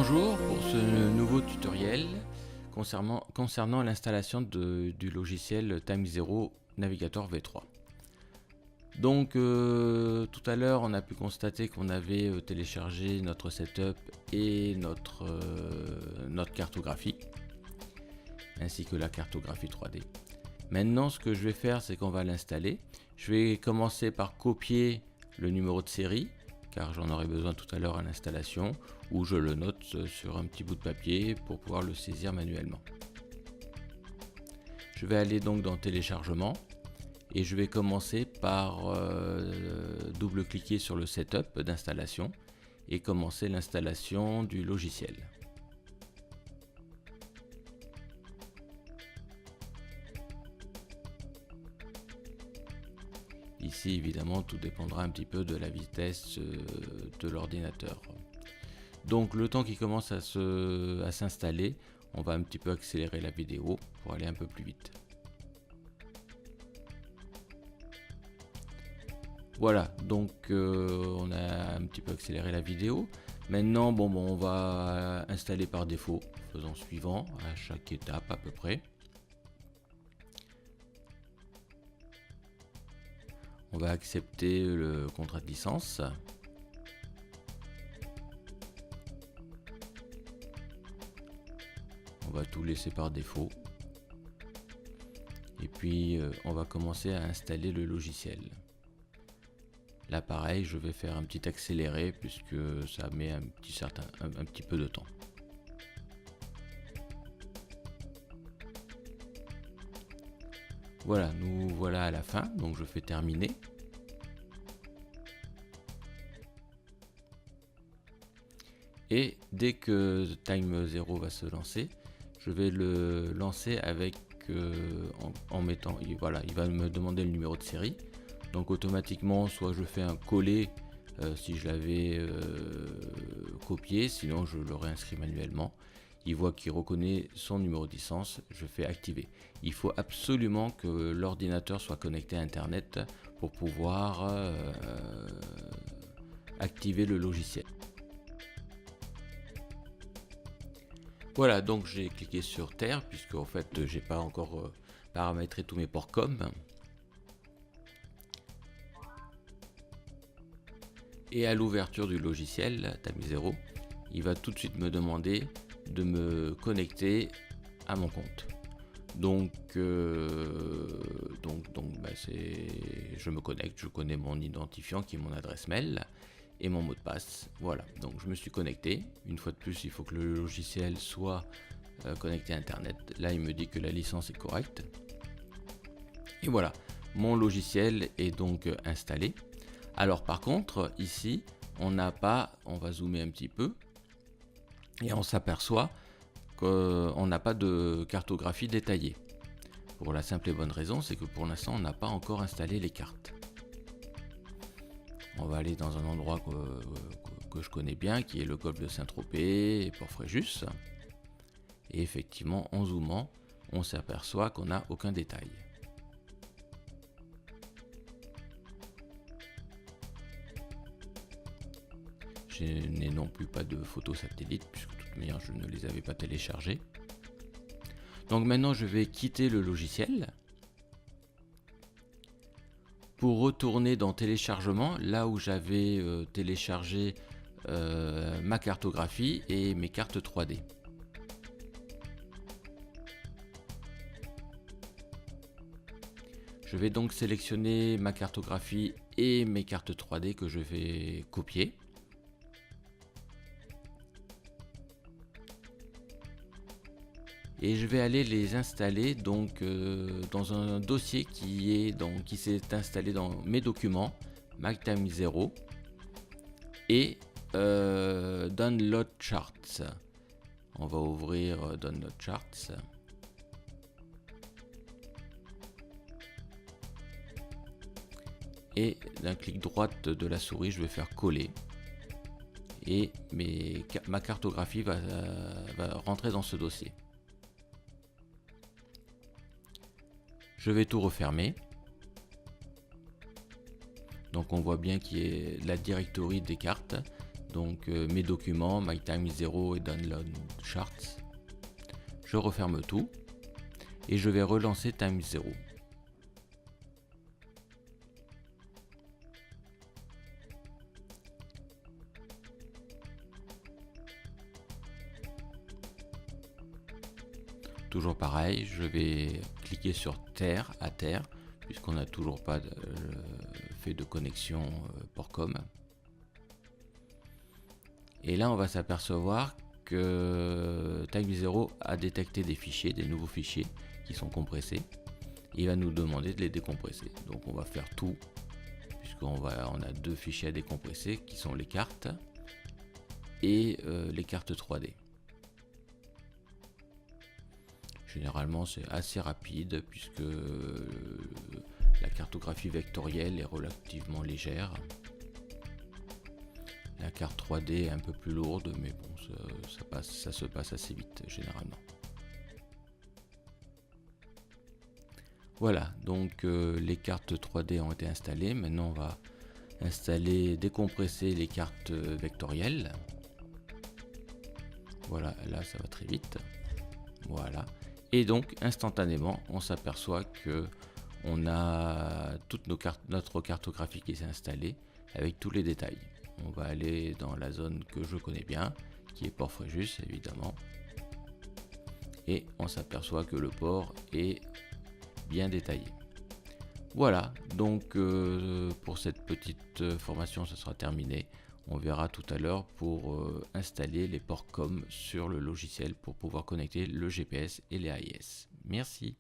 Bonjour pour ce nouveau tutoriel concernant l'installation du logiciel TimeZero Navigator V3. Donc tout à l'heure on a pu constater qu'on avait téléchargé notre setup et notre cartographie ainsi que la cartographie 3D. Maintenant ce que je vais faire, c'est qu'on va l'installer. Je vais commencer par copier le numéro de série car j'en aurai besoin tout à l'heure à l'installation, ou je le note sur un petit bout de papier pour pouvoir le saisir manuellement. Je vais aller donc dans téléchargement et je vais commencer par double-cliquer sur le setup d'installation et commencer l'installation du logiciel. Ici évidemment tout dépendra un petit peu de la vitesse de l'ordinateur. Donc le temps qui commence à s'installer, on va un petit peu accélérer la vidéo pour aller un peu plus vite. Voilà, donc on a un petit peu accéléré la vidéo. Maintenant on va installer par défaut, faisant suivant à chaque étape à peu près. On va accepter le contrat de licence. On va tout laisser par défaut. Et puis on va commencer à installer le logiciel. Là pareil, je vais faire un petit accéléré puisque ça met un petit peu de temps. Voilà, nous voilà à la fin, donc je fais terminer. Et dès que TimeZero va se lancer, je vais le lancer avec en mettant, voilà, il va me demander le numéro de série. Donc automatiquement, soit je fais un coller si je l'avais copié, sinon je le réinscris manuellement. Il voit qu'il reconnaît son numéro de licence, je fais activer. Il faut absolument que l'ordinateur soit connecté à Internet pour pouvoir activer le logiciel. Voilà, donc j'ai cliqué sur Terre puisque en fait j'ai pas encore paramétré tous mes ports COM. Et à l'ouverture du logiciel TimeZero, il va tout de suite me demander de me connecter à mon compte. Donc je me connecte, je connais mon identifiant qui est mon adresse mail et mon mot de passe. Voilà, donc je me suis connecté. Une fois de plus, il faut que le logiciel soit connecté à Internet. Là, il me dit que la licence est correcte. Et voilà, mon logiciel est donc installé. Alors par contre, ici, on n'a pas, on va zoomer un petit peu, et on s'aperçoit qu'on n'a pas de cartographie détaillée. Pour la simple et bonne raison, c'est que pour l'instant, on n'a pas encore installé les cartes. On va aller dans un endroit que je connais bien, qui est le golfe de Saint-Tropez et Port-Fréjus. Et effectivement, en zoomant, on s'aperçoit qu'on n'a aucun détail. Je n'ai non plus pas de photos satellites, puisque de toute manière je ne les avais pas téléchargées. Donc maintenant je vais quitter le logiciel pour retourner dans téléchargement, là où j'avais téléchargé ma cartographie et mes cartes 3D. Je vais donc sélectionner ma cartographie et mes cartes 3D que je vais copier. Et je vais aller les installer donc dans un dossier qui s'est installé dans mes documents, TimeZero et Download Charts. On va ouvrir Download Charts. Et d'un clic droit de la souris, je vais faire coller. Et ma cartographie va rentrer dans ce dossier. Je vais tout refermer. Donc on voit bien qu'il y a la directory des cartes. donc mes documents, My Time is Zero et Download Charts. Je referme tout et je vais relancer Time is Zero. Toujours pareil, je vais cliquer sur Terre à terre, puisqu'on n'a toujours pas fait de connexion Portcom. Et là, on va s'apercevoir que Time is Zero a détecté des fichiers, des nouveaux fichiers qui sont compressés. Il va nous demander de les décompresser. Donc on va faire tout, puisqu'on a deux fichiers à décompresser qui sont les cartes et les cartes 3D. Généralement c'est assez rapide puisque la cartographie vectorielle est relativement légère. La carte 3D est un peu plus lourde, mais bon, ça se passe assez vite généralement. Voilà, donc les cartes 3D ont été installées. Maintenant on va décompresser les cartes vectorielles. Voilà, là ça va très vite. Voilà. Et donc instantanément on s'aperçoit que on a toute notre cartographie qui s'est installée avec tous les détails. On va aller dans la zone que je connais bien, qui est Port Fréjus évidemment, et on s'aperçoit que le port est bien détaillé. Voilà, donc pour cette petite formation ce sera terminé. On verra tout à l'heure pour installer les ports COM sur le logiciel pour pouvoir connecter le GPS et les AIS. Merci.